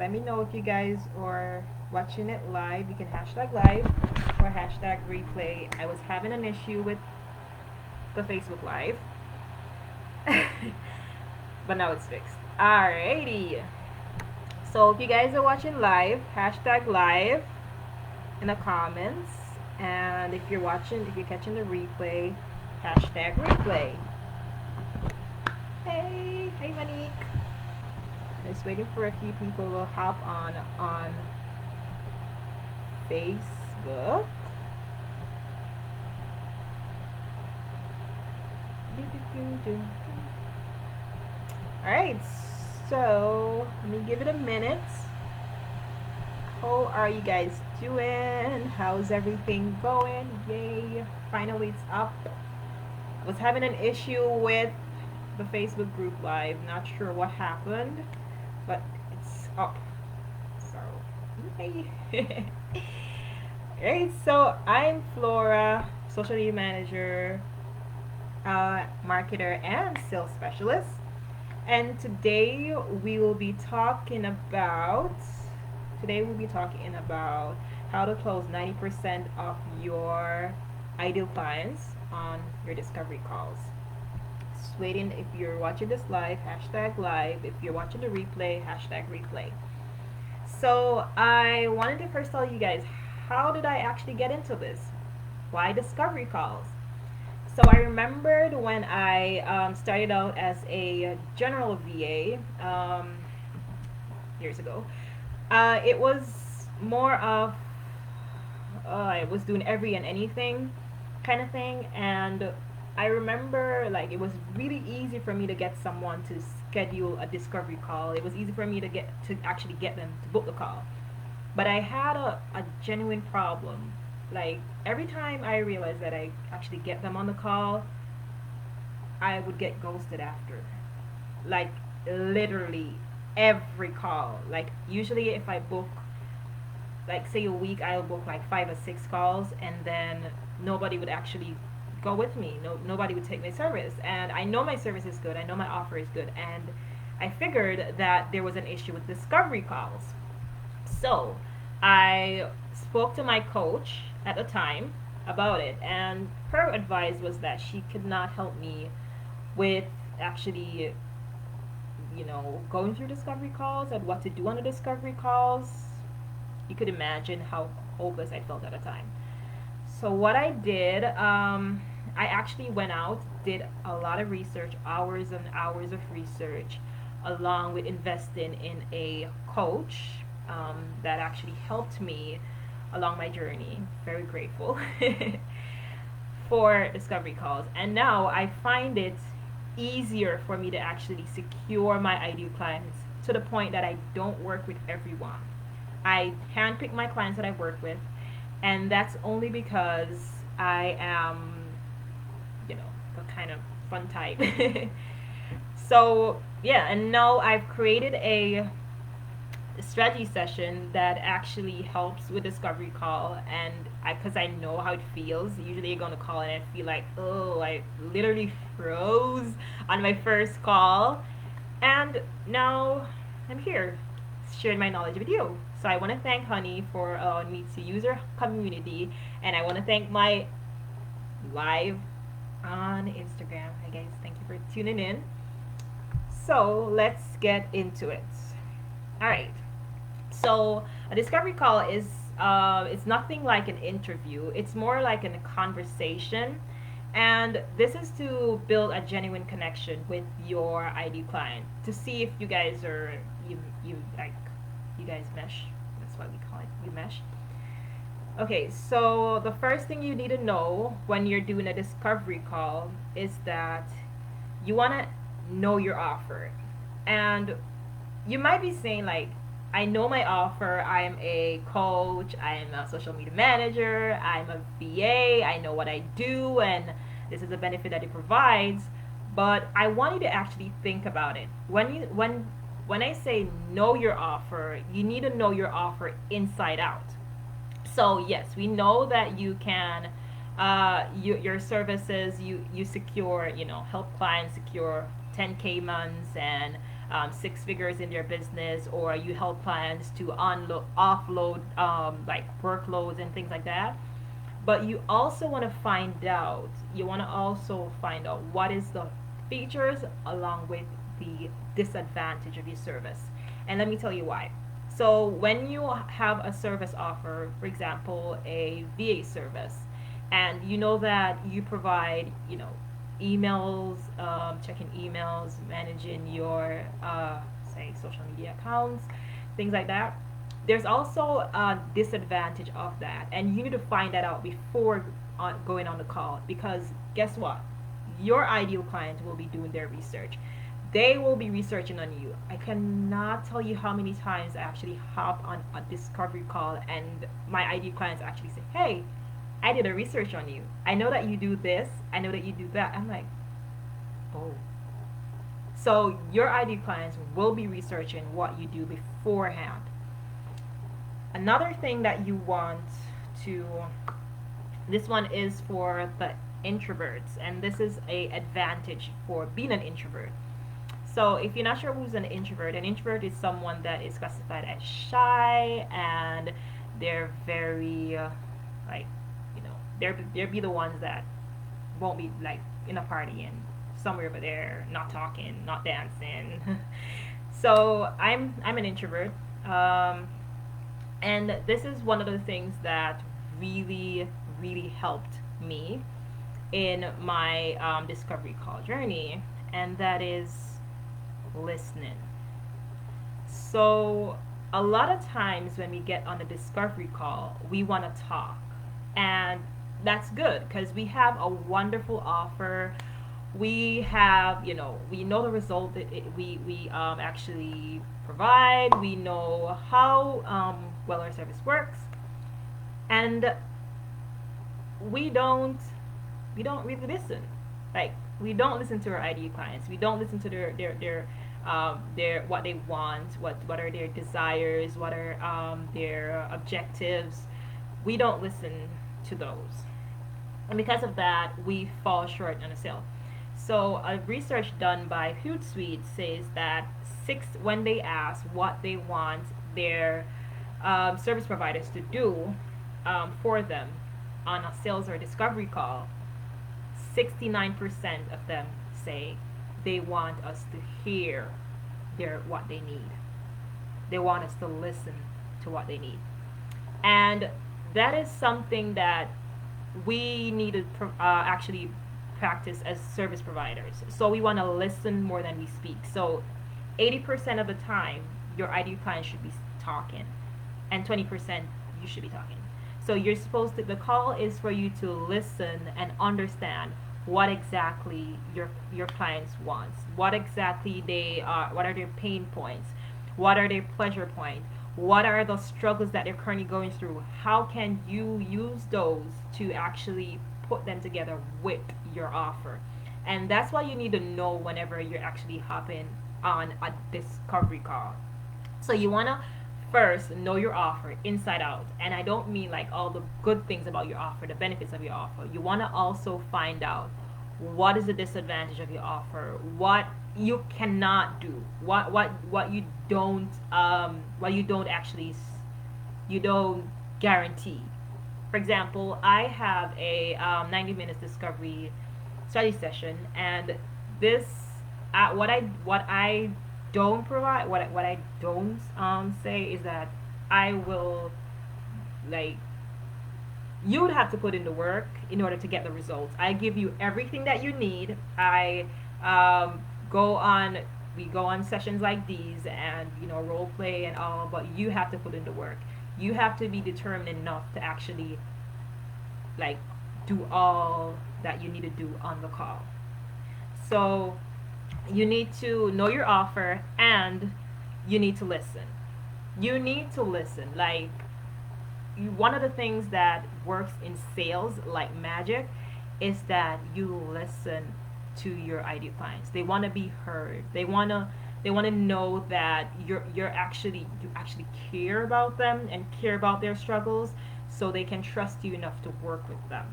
Let me know if you guys are watching it live. You can hashtag live or hashtag replay. I was having an issue with the Facebook Live, but now it's fixed. Alrighty. So if you guys are watching live, hashtag live in the comments. And if you're catching the replay, hashtag replay. Hey Monique. Just waiting for a few people to hop on Facebook. Alright, so let me give it a minute. How are you guys doing? How's everything going? Yay, finally it's up. I was having an issue with the Facebook group live. Not sure what happened, but it's up. So, yay. Alright, so I'm Flora, social media manager, marketer, and sales specialist. And today we'll be talking about how to close 90% of your ideal clients on your discovery calls. Just waiting, if you're watching this live, hashtag live. If you're watching the replay, hashtag replay. So I wanted to first tell you guys, how did I actually get into this? Why discovery calls? So I remembered when I started out as a general VA years ago. It was more of I was doing every and anything kind of thing, and I remember like it was really easy for me to get someone to schedule a discovery call. It was easy for me to actually get them to book the call. But I had a genuine problem. Like every time I realized that I actually get them on the call, I would get ghosted after. Like literally every call. Like usually if I book like say a week, I'll book like 5 or 6 calls, and then nobody would actually go with me. Nobody would take my service, and I know my service is good. I know my offer is good, and I figured that there was an issue with discovery calls. So I spoke to my coach at the time about it, and her advice was that she could not help me with actually, going through discovery calls and what to do on the discovery calls. You could imagine how hopeless I felt at the time. So what I did, I actually went out, did a lot of research, hours and hours of research, along with investing in a coach that actually helped me along my journey. Very grateful for discovery calls. And now I find it easier for me to actually secure my ideal clients, to the point that I don't work with everyone. I handpick my clients that I work with, and that's only because I am, the kind of fun type. So yeah, and now I've created a strategy session that actually helps with discovery call, and because I know how it feels. Usually you're going to call and I feel like, oh, I literally froze on my first call, and now I'm here sharing my knowledge with you. So I want to thank Honey for allowing me to use her community, and I want to thank my live on Instagram. Hi guys, thank you for tuning in. So let's get into it. All right. So a discovery call is it's nothing like an interview. It's more like a conversation, and this is to build a genuine connection with your ID client, to see if you guys are you guys mesh. That's what we call it. We mesh. Okay, so the first thing you need to know when you're doing a discovery call is that you want to know your offer. And you might be saying like, I know my offer. I'm a coach, I'm a social media manager, I'm a VA, I know what I do, and this is the benefit that it provides. But I want you to actually think about it. When I say know your offer, you need to know your offer inside out. So yes, we know that you can your services, you secure, help clients secure 10K months and six figures in their business, or you help clients to offload like workloads and things like that. But you want to also find out what is the features along with the disadvantage of your service. And let me tell you why. So when you have a service offer, for example, a VA service, and you know that you provide, emails, checking emails, managing your, say, social media accounts, things like that. There's also a disadvantage of that, and you need to find that out before going on the call, because guess what? Your ideal client will be doing their research. They will be researching on you. I cannot tell you how many times I actually hop on a discovery call and my ideal clients actually say, "Hey, I did a research on you. I know that you do this. I know that you do that." I'm like, oh. So your ideal clients will be researching what you do beforehand. Another thing that you want to, this one is for the introverts, and this is a advantage for being an introvert. So if you're not sure who's an introvert is someone that is classified as shy, and they're very like, they'll be the ones that won't be like in a party and somewhere over there, not talking, not dancing. So I'm an introvert, and this is one of the things that really helped me in my discovery call journey, and that is listening. So a lot of times when we get on a discovery call, we want to talk, and that's good because we have a wonderful offer. We have, we know the result that we actually provide. We know how well our service works, and we don't really listen. Like, we don't listen to our ideal clients. We don't listen to their what they want, what are their desires, what are their objectives. We don't listen to those, and because of that, we fall short on a sale. So a research done by Hootsuite says that when they ask what they want their service providers to do for them on a sales or discovery call, 69% of them say they want us to hear what they need. They want us to listen to what they need. And that is something that we need to actually practice as service providers. So we want to listen more than we speak. So 80% of the time, your ideal client should be talking, and 20% you should be talking. So you're supposed to, the call is for you to listen and understand what exactly your clients wants, what exactly they are, what are their pain points, what are their pleasure points, what are the struggles that they're currently going through. How can you use those to actually put them together with your offer? And that's what you need to know whenever you're actually hopping on a discovery call. So you want to first know your offer inside out, and I don't mean like all the good things about your offer, the benefits of your offer. You want to also find out what is the disadvantage of your offer, what you cannot do, what you don't actually, you don't guarantee. For example, I have a 90 minutes discovery study session, and this what I don't provide, what I don't say is that I will, like, you would have to put in the work in order to get the results. I give you everything that you need. I we go on sessions like these, and role play and all, but you have to put in the work. You have to be determined enough to actually, like, do all that you need to do on the call. So you need to know your offer, and you need to listen. You need to listen. Like, one of the things that works in sales like magic is that you listen to your ideal clients. They want to be heard. They want to know that you actually care about them and care about their struggles, so they can trust you enough to work with them.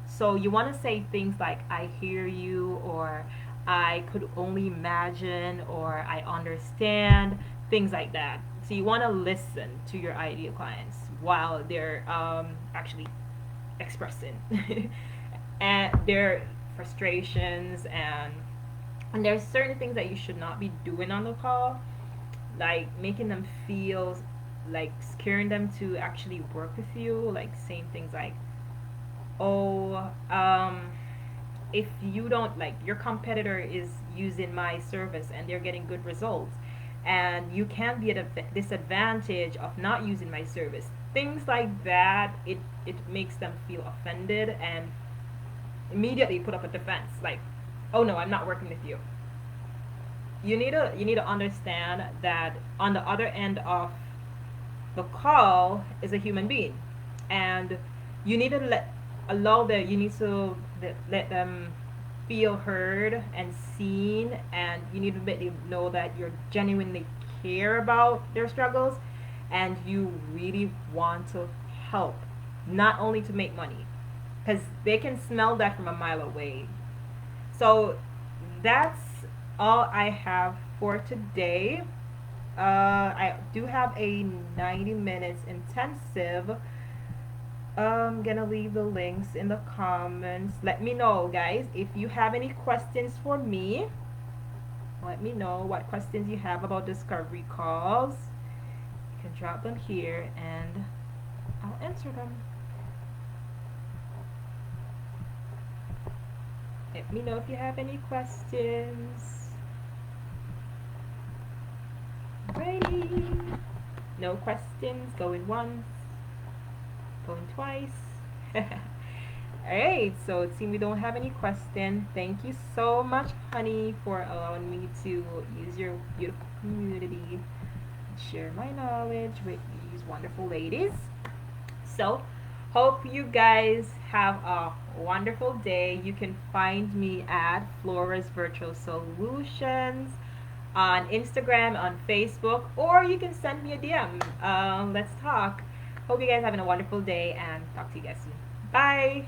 So you want to say things like, "I hear you," or I could only imagine, or I understand, things like that. So you want to listen to your ideal clients while they're actually expressing and their frustrations, and there's certain things that you should not be doing on the call, like making them feel like scaring them to actually work with you, like saying things like, oh, if you don't, like, your competitor is using my service and they're getting good results, and you can be at a disadvantage of not using my service, things like that. It makes them feel offended and immediately put up a defense, like, oh no, I'm not working with you. You need to understand that on the other end of the call is a human being, and you need to you need to let them feel heard and seen, and you need to let them know that you're genuinely care about their struggles, and you really want to help, not only to make money, because they can smell that from a mile away. So that's all I have for today. I do have a 90 minutes intensive. I'm gonna leave the links in the comments. Let me know, guys, if you have any questions for me. Let me know what questions you have about discovery calls. You can drop them here and I'll answer them. Let me know if you have any questions. Ready? No questions. Going once. Going twice. Alright, so it seems we don't have any questions. Thank you so much, honey, for allowing me to use your beautiful community and share my knowledge with these wonderful ladies. So, hope you guys have a wonderful day. You can find me at Flora's Virtual Solutions on Instagram, on Facebook, or you can send me a DM. Let's talk. Hope you guys having a wonderful day, and talk to you guys soon. Bye.